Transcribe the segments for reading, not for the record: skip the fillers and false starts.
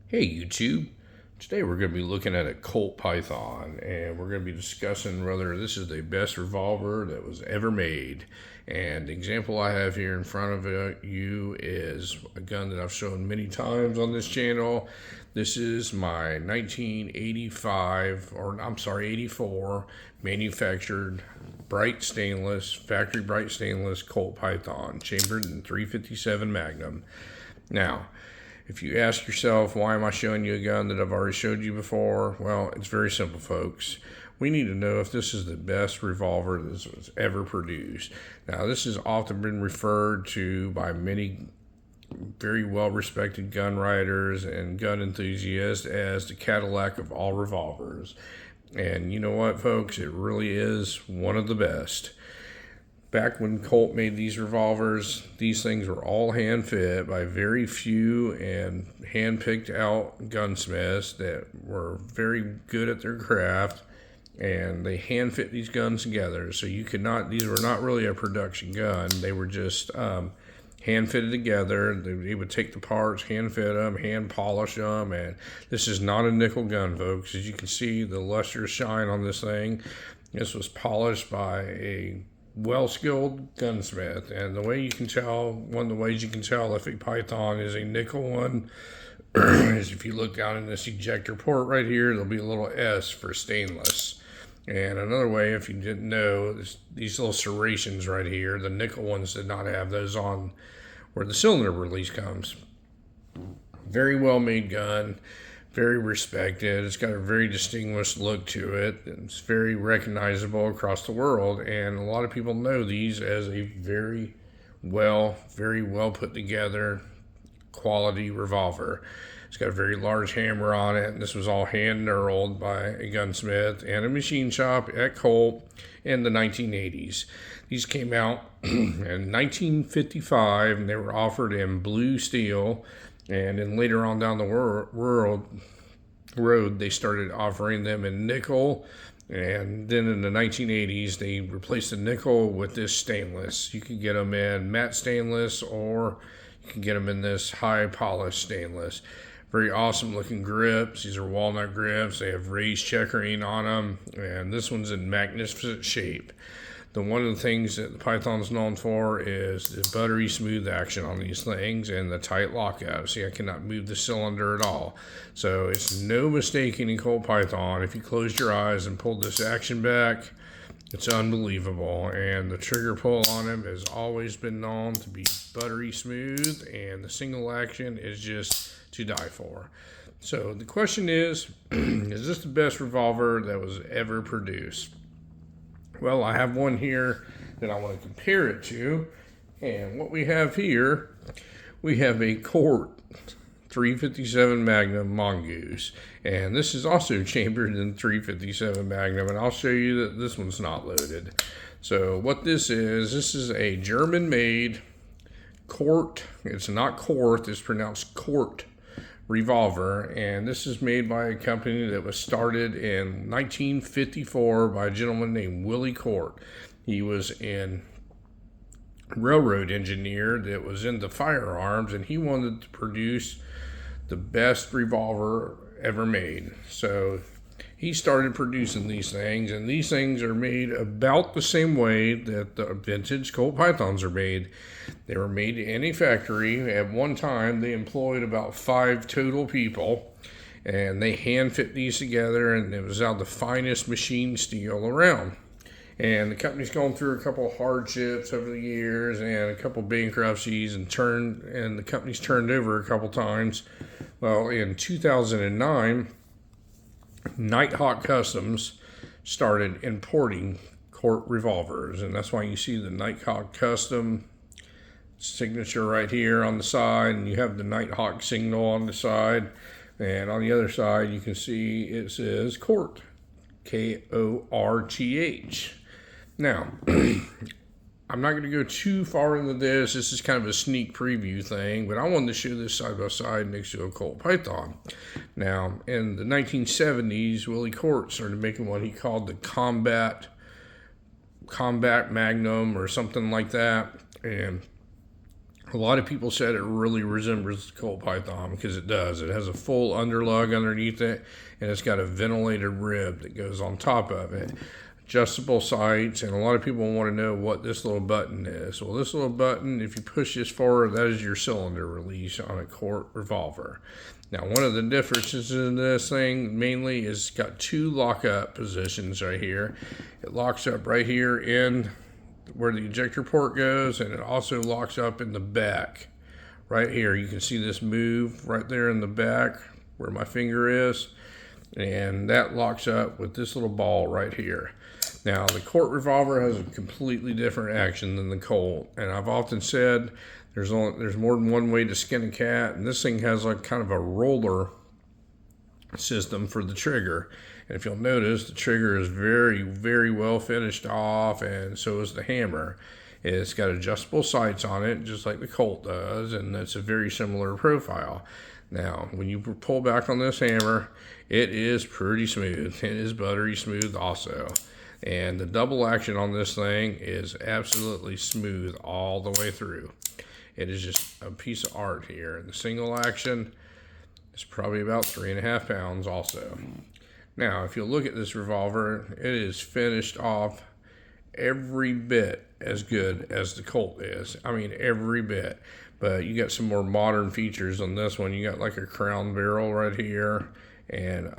Hey YouTube, today we're going to be looking at a Colt Python and we're going to be discussing whether this is the best revolver that was ever made. And the example I have here in front of you is a gun that I've shown many times on this channel. This is my 84 manufactured factory bright stainless Colt Python, chambered in 357 Magnum. Now, if you ask yourself, why am I showing you a gun that I've already showed you before? Well, it's very simple, folks. We need to know if this is the best revolver that was ever produced. Now, this has often been referred to by many very well-respected gun writers and gun enthusiasts as the Cadillac of all revolvers. And you know what, folks? It really is one of the best. Back when Colt made these revolvers, these things were all hand fit by very few and hand picked out gunsmiths that were very good at their craft, and they hand fit these guns together. So these were not really a production gun. They were just hand fitted together. They would take the parts, hand fit them, hand polish them, and this is not a nickel gun, folks. As you can see, the lustrous shine on this thing. This was polished by a well-skilled gunsmith, and one of the ways you can tell if a Python is a nickel one is if you look down in this ejector port right here, there'll be a little S for stainless. And another way, if you didn't know, is these little serrations right here. The nickel ones did not have those on where the cylinder release comes. Very well made gun, very respected. It's got a very distinguished look to it. It's very recognizable across the world, and a lot of people know these as a very well put together quality revolver. It's got a very large hammer on it, and this was all hand knurled by a gunsmith and a machine shop at Colt in the 1980s. These came out in 1955, and they were offered in blue steel. And then later on down the road, they started offering them in nickel. And then in the 1980s, they replaced the nickel with this stainless. You can get them in matte stainless, or you can get them in this high polished stainless. Very awesome looking grips. These are walnut grips. They have raised checkering on them. And this one's in magnificent shape. One of the things that the Python's known for is the buttery smooth action on these things and the tight lockout. See, I cannot move the cylinder at all. So it's no mistaking in Colt Python. If you closed your eyes and pulled this action back, it's unbelievable. And the trigger pull on them has always been known to be buttery smooth, and the single action is just to die for. So the question is this the best revolver that was ever produced? Well, I have one here that I want to compare it to. And what we have here, we have a Colt 357 Magnum Mongoose. And this is also chambered in 357 Magnum. And I'll show you that this one's not loaded. So what this is a German-made Colt. It's not Court, it's pronounced Court revolver, and this is made by a company that was started in 1954 by a gentleman named Willie Court. He was a railroad engineer that was into firearms, and he wanted to produce the best revolver ever made. So he started producing these things, and these things are made about the same way that the vintage Colt Pythons are made. They were made in a factory. At one time, they employed about 5 total people, and they hand fit these together, and it was out the finest machine steel around. And the company's gone through a couple of hardships over the years and a couple of bankruptcies, and the company's turned over a couple times. Well, in 2009, Nighthawk Customs started importing Colt revolvers, and that's why you see the Nighthawk Custom signature right here on the side, and you have the Nighthawk signal on the side, and on the other side you can see it says Colt, Korth. Now I'm not going to go too far into this. This is kind of a sneak preview thing, but I wanted to show this side by side next to a Colt Python. Now, in the 1970s, Willie Court started making what he called the Combat Magnum or something like that. And A lot of people said it really resembles the Colt Python because it does. It has a full underlug underneath it, and it's got a ventilated rib that goes on top of it. Adjustable sights, and a lot of people want to know what this little button is. Well, this little button, if you push this forward, that is your cylinder release on a Colt Revolver. Now, one of the differences in this thing mainly is it's got two lock-up positions right here. It locks up right here in where the ejector port goes, and it also locks up in the back right here. You can see this move right there in the back where my finger is, and that locks up with this little ball right here. Now, the Colt Revolver has a completely different action than the Colt, and I've often said there's more than one way to skin a cat, and this thing has like kind of a roller system for the trigger. And if you'll notice, the trigger is very, very well finished off, and so is the hammer. It's got adjustable sights on it, just like the Colt does, and it's a very similar profile. Now, when you pull back on this hammer, it is pretty smooth. It is buttery smooth also. And the double action on this thing is absolutely smooth all the way through. It is just a piece of art here. And the single action is probably about 3.5 pounds also. Now, if you look at this revolver, it is finished off every bit as good as the Colt is. I mean, every bit. But you got some more modern features on this one. You got like a crown barrel right here. And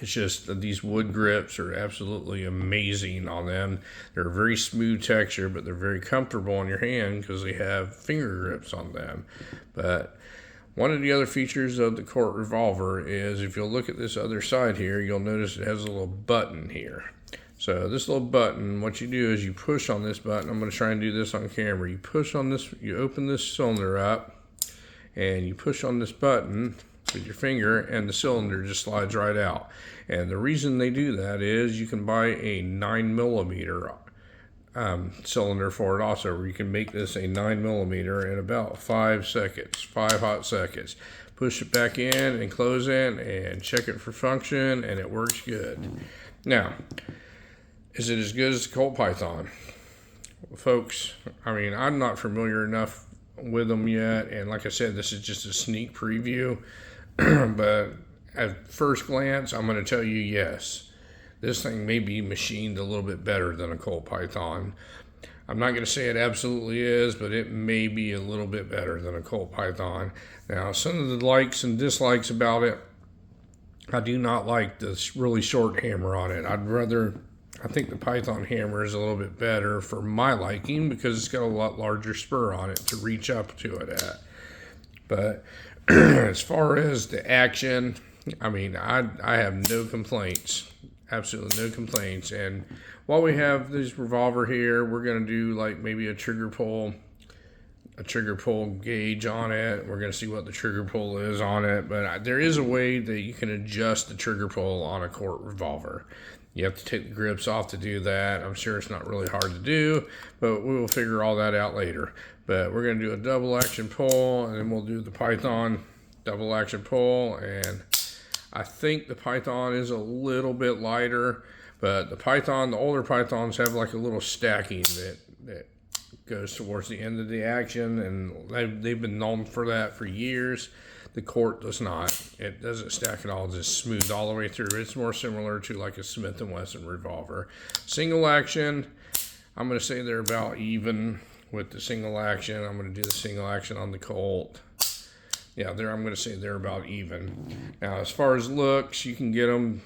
it's just these wood grips are absolutely amazing on them. They're a very smooth texture, but they're very comfortable on your hand because they have finger grips on them. But one of the other features of the Colt Revolver is if you'll look at this other side here, you'll notice it has a little button here. So this little button, what you do is you push on this button. I'm going to try and do this on camera. You push on this, you open this cylinder up, and you push on this button with your finger, and the cylinder just slides right out. And the reason they do that is you can buy a 9mm cylinder for it also, where you can make this a 9mm in about 5 seconds, 5 hot seconds. Push it back in and close in and check it for function, and it works good. Now, is it as good as the Colt Python? Folks, I mean, I'm not familiar enough with them yet, and like I said, this is just a sneak preview. But at first glance, I'm going to tell you yes. This thing may be machined a little bit better than a Colt Python. I'm not going to say it absolutely is, but it may be a little bit better than a Colt Python. Now, some of the likes and dislikes about it, I do not like this really short hammer on it. I think the Python hammer is a little bit better for my liking because it's got a lot larger spur on it to reach up to it at. But as far as the action, I mean, I have no complaints. Absolutely no complaints. And while we have this revolver here, we're going to do like maybe a trigger pull gauge on it. We're going to see what the trigger pull is on it. But there is a way that you can adjust the trigger pull on a Colt Revolver. You have to take the grips off to do that. I'm sure it's not really hard to do, but we will figure all that out later. But we're going to do a double action pull, and then we'll do the Python double action pull. And I think the Python is a little bit lighter, but the older Pythons have like a little stacking that goes towards the end of the action, and they've been known for that for years. The Colt does not. It doesn't stack at all. It's just smooth all the way through. It's more similar to like a Smith & Wesson revolver. Single action, I'm going to say they're about even with the single action. I'm going to do the single action on the Colt. Yeah, I'm going to say they're about even. Now, as far as looks, you can get them.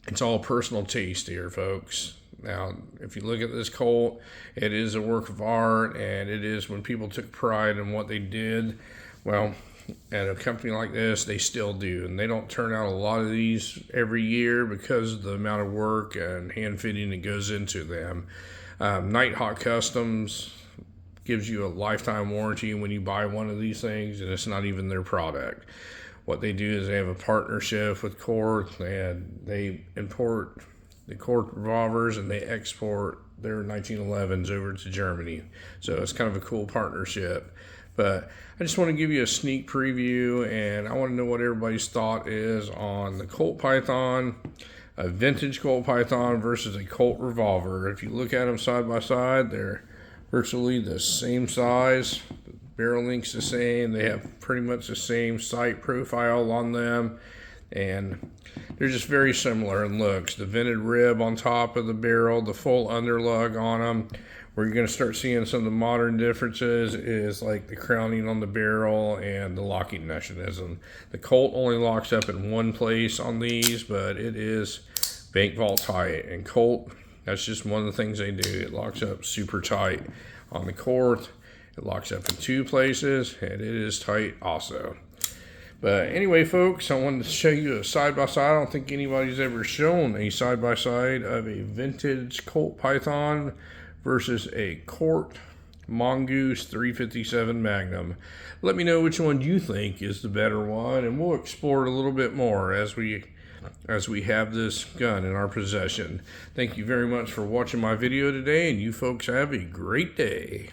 It's all personal taste here, folks. Now, if you look at this Colt, it is a work of art, and it is when people took pride in what they did. Well, at a company like this, they still do, and they don't turn out a lot of these every year because of the amount of work and hand fitting that goes into them. Nighthawk Customs gives you a lifetime warranty when you buy one of these things, and it's not even their product. What they do is they have a partnership with Colt, and they import the Colt revolvers and they export their 1911s over to Germany. So it's kind of a cool partnership. But I just want to give you a sneak preview, and I want to know what everybody's thought is on the Colt Python, a vintage Colt Python versus a Colt Revolver. If you look at them side by side, they're virtually the same size. The barrel length's the same. They have pretty much the same sight profile on them, and they're just very similar in looks. The vented rib on top of the barrel, the full underlug on them. Where you're going to start seeing some of the modern differences is like the crowning on the barrel and the locking mechanism. The Colt only locks up in one place on these, but it is bank vault tight. And Colt, that's just one of the things they do. It locks up super tight. On the Colt, it locks up in two places, and it is tight also. But anyway, folks, I wanted to show you a side-by-side. I don't think anybody's ever shown a side-by-side of a vintage Colt Python versus a Colt Mongoose 357 Magnum. Let me know which one you think is the better one, and we'll explore it a little bit more as we have this gun in our possession. Thank you very much for watching my video today, and you folks have a great day.